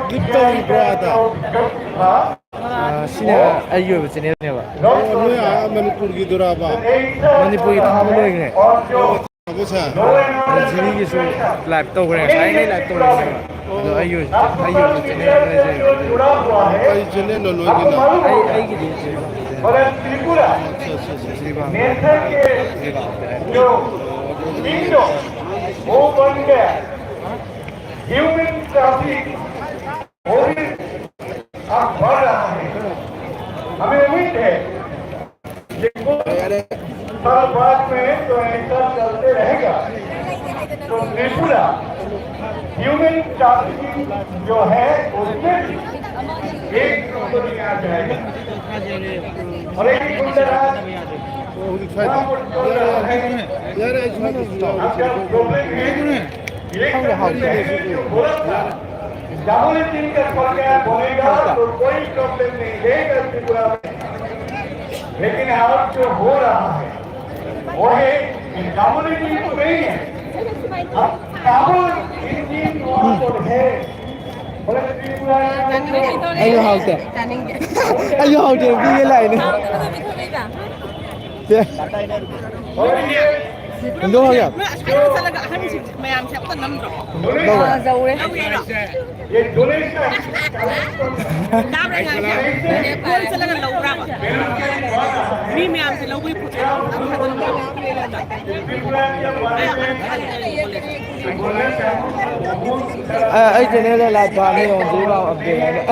Gipto brada. Sini ayo sini ni ba. Oh, ni Manipur ki duraba. Manipur ki thamu loi ngai. Abu sa. Jiri ki so live to kare sai ngai live to kare ba. Do ayo sini Ai chene no loi ki na. ai ki di. और त्रिपुरा नेशर के जो window वो बन गया human traffic वो भी अब बढ़ रहा है हमें उम्मीद है कि साल बाद में तो ऐसा चलते रहेगा तो त्रिपुरा ह्यूमन ट्रैफिकिंग जो है उसमें एक कंपनी आ जाएगी और एक गुंडाराज यार इसमें तो जामुनी टीम का बोलेगा तो कोई प्रॉब्लम नहीं है त्रिपुरा में लेकिन अब जो हो रहा है वो है जामुनी टीम तो नहीं है काबुल टीम वहाँ पर है Ayo haute. Ayo haute bi ye lai ne. Ye. Ndo ho ya. Dầu đấy. ये donation Quân sẽ là lâu ra. Vì mẹ sẽ lâu quý phụ. Ai chene le la ba ne on ji ba update lai ne.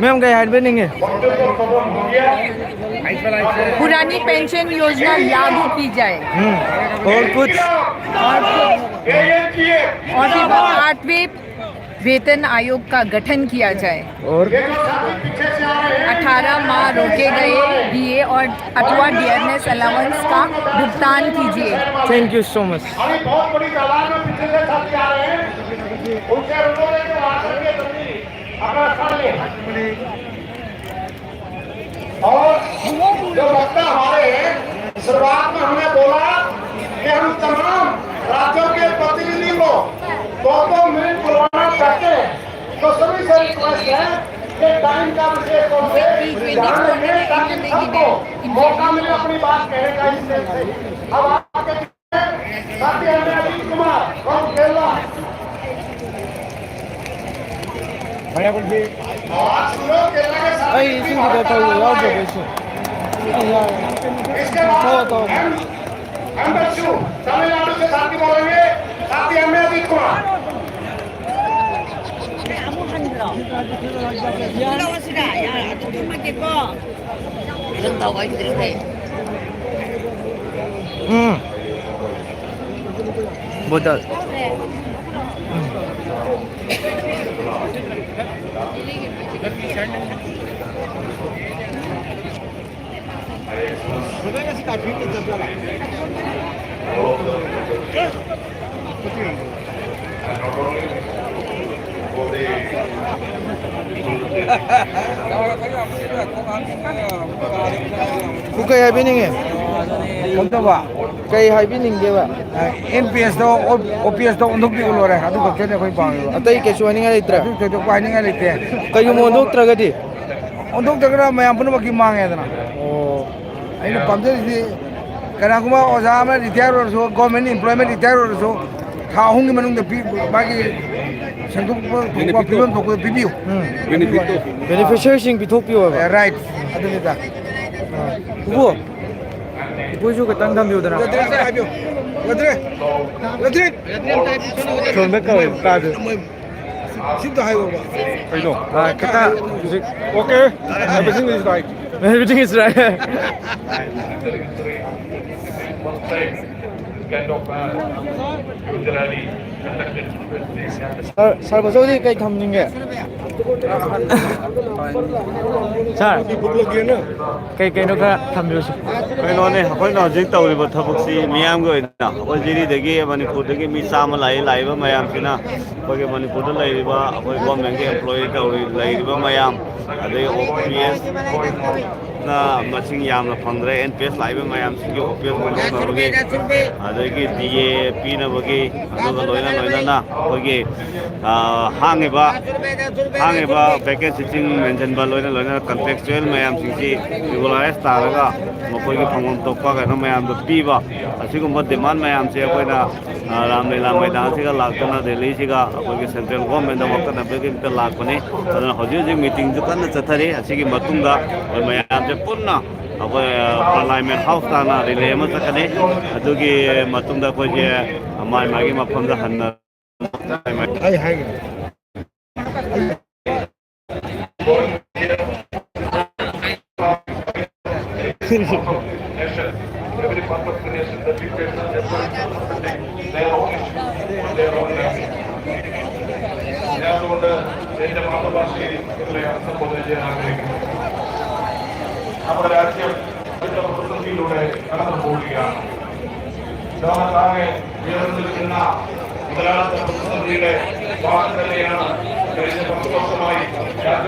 Ma'am कहीं height पे नहीं है पुरानी pension योजना लागू की जाए और कुछ और 8वें वेतन आयोग का गठन किया जाए और 18 माह रोके गए डीए और अथवा डियरनेस अलाउंस का भुगतान कीजिए थैंक यू सो मच बहुत बड़ी तादाद में पिछले साथी आ रहे हैं उनसे उन्होंने जो आखिर में अपना स्थान लिया और जो वक्ता हमारे हैं शुरुआत में हमने बोला कि हम तमाम राज्यों के प्रतिनिधि को 2-2 मिनट बुलवाना चाहते हैं तो सभी से रिक्वेस्ट है कि टाइम का विशेष तौर से ध्यान रखें ताकि सबको मौका मिले अपनी बात कहने का इससे अब आपके साथी हमें अजीत कुमार और केरला भैया कुछ भी इसी की तो यार जो वैसे इसके बाद hanbiu तमिलनाडु से साथी बोलेंगे साथी हमें अजीत कुमार बोतल Kay happening eh? Kanta ba? Kay happening di ba? NPS daw OPS daw undok di ulo re adu ko kene koi bang Atay kesu ani nga itra. adu to ko ani nga lite Kayo mo undok tragadi. undok dagra mayam puno baki mang edana Oh. ainu pamje di kana kuma oja ma retire so government employment retire so tha hung manung de bagi senduk ko problem to ko bibiu Beneficiary sing bithokpiu ba? right adu ni da Ubo. Ibu ju katang dam yu dana. ladre Chonbe ka ta de. Sinto hayo ba I know. Kata okay everything is right everything is right. Sar basodi kay tham ning ge. ꯁꯥꯔ ꯀꯩꯅꯣ ꯈꯔ ꯊꯝꯕꯤꯌꯨꯁꯦ ꯀꯩꯅꯣꯅꯦ ꯑꯩꯈꯣꯏꯅ ꯍꯧꯖꯤꯛ ꯇꯧꯔꯤꯕ ꯊꯕꯛꯁꯤ ꯃꯤꯌꯥꯝꯒꯤ ꯑꯣꯏꯅ ꯑꯩꯈꯣꯏ ꯖꯤꯔꯤꯗꯒꯤ ꯃꯅꯤꯄꯨꯔꯗꯒꯤ ꯃꯤ 100 ꯂꯥꯛꯏꯕ ꯃꯌꯥꯝꯁꯤꯅ ꯑꯩꯈꯣꯏꯒꯤ ꯃꯅꯤꯄꯨꯔꯗ ꯂꯩꯔꯤꯕ ꯑꯩꯈꯣꯏ ꯒꯣꯔꯃꯦꯟꯒꯤ ꯑꯦꯝꯄ꯭ꯂꯣꯌꯤ ꯂꯩꯔꯤꯕ ꯃꯌꯥꯝ ꯑꯗꯩ OPS ꯅ ꯃꯁꯤꯡ ꯌꯥꯝꯅ ꯐꯪꯗ꯭ꯔꯦ NPS ꯂꯥꯛꯏꯕ ꯃꯌꯥꯝꯁꯤꯡꯒꯤ OPS ꯂꯧꯅꯕꯒꯤ ꯑꯗꯒꯤ DA ꯄꯤꯅꯕꯒꯤ ꯑꯗꯨꯒ ꯂꯣꯏꯅꯅ ꯑꯩꯈꯣꯏꯒꯤ ꯍꯥꯡꯉꯤꯕ ꯚꯦꯀꯦꯟꯁꯤꯁꯤꯡ ꯃꯦꯟꯁꯤꯟꯕ ꯂꯣꯏꯅꯅ ꯀꯟꯇ꯭ꯔꯦꯛꯆꯨꯋꯦꯜ ꯃꯌꯥꯝꯁꯤꯡꯁꯤ ꯔꯤꯒꯨꯂꯔꯥꯏꯁ ꯇꯥꯔꯒ ꯃꯈꯣꯏꯒꯤ ꯐꯪꯐꯝ ꯊꯣꯛꯄ ꯀꯩꯅꯣ ꯃꯌꯥꯝꯗꯣ ꯄꯤꯕ ꯑꯁꯤꯒꯨꯝꯕ ꯗꯤꯃꯥꯟ ꯃꯌꯥꯝꯁꯦ ꯑꯩꯈꯣꯏꯅ ꯔꯥꯝꯂꯤꯂꯥ ꯃꯩꯗꯥꯟꯁꯤꯒ ꯂꯥꯛꯇꯨꯅ ꯗꯦꯜꯂꯤꯁꯤꯒ ꯑꯩꯈꯣꯏꯒꯤ ꯁꯦꯟꯇ꯭ꯔꯦꯜ ꯒꯣꯔꯃꯦꯟꯗ ꯋꯥꯀꯠꯅꯕꯒꯤꯗꯃꯛꯇ ꯂꯥꯛꯄꯅꯤ ꯑꯗꯨꯅ ꯍꯧꯖꯤꯛ ꯃꯤꯇꯤꯡꯁꯨ ꯀꯟꯅ ꯆꯠꯊꯔꯤ ꯑꯁꯤꯒꯤ ꯃꯇꯨꯡꯗ ꯑꯩꯈꯣꯏ ꯃꯌꯥꯝꯁꯦ ꯄꯨꯟꯅ ꯑꯩꯈꯣꯏ ꯄꯥꯔꯂꯥꯃꯦꯟ ꯍꯥꯎꯁ ꯇꯥꯅ ꯔꯤꯂꯦ ꯑꯃ ꯆꯠꯀꯅꯤ ꯑꯗꯨꯒꯤ ꯃꯇꯨꯡꯗ ꯑꯩꯈꯣꯏꯁꯦ ꯃꯥꯒꯤ ꯃꯐꯝꯗ ꯍꯟꯅ ꯑꯩ ꯍꯥꯏꯒꯦ Every purpose creation, the big question is their own issue, their own language. അതുകൊണ്ട് എന്റെ മാതൃഭാഷയിൽ നിങ്ങളെ അർത്ഥം ചെയ്യാൻ ആഗ്രഹിക്കുന്നു. നമ്മുടെ രാജ്യം പ്രതിസന്ധിയിലൂടെ കടന്നു പോവുകയാണ്. ലോകത്താകെ ഉയർന്നു നിൽക്കുന്ന മുതലാളിത്ത പ്രതിസന്ധിയുടെ ഭാഗം തന്നെയാണ് കഴിഞ്ഞ 10 വർഷമായി രാജ്യം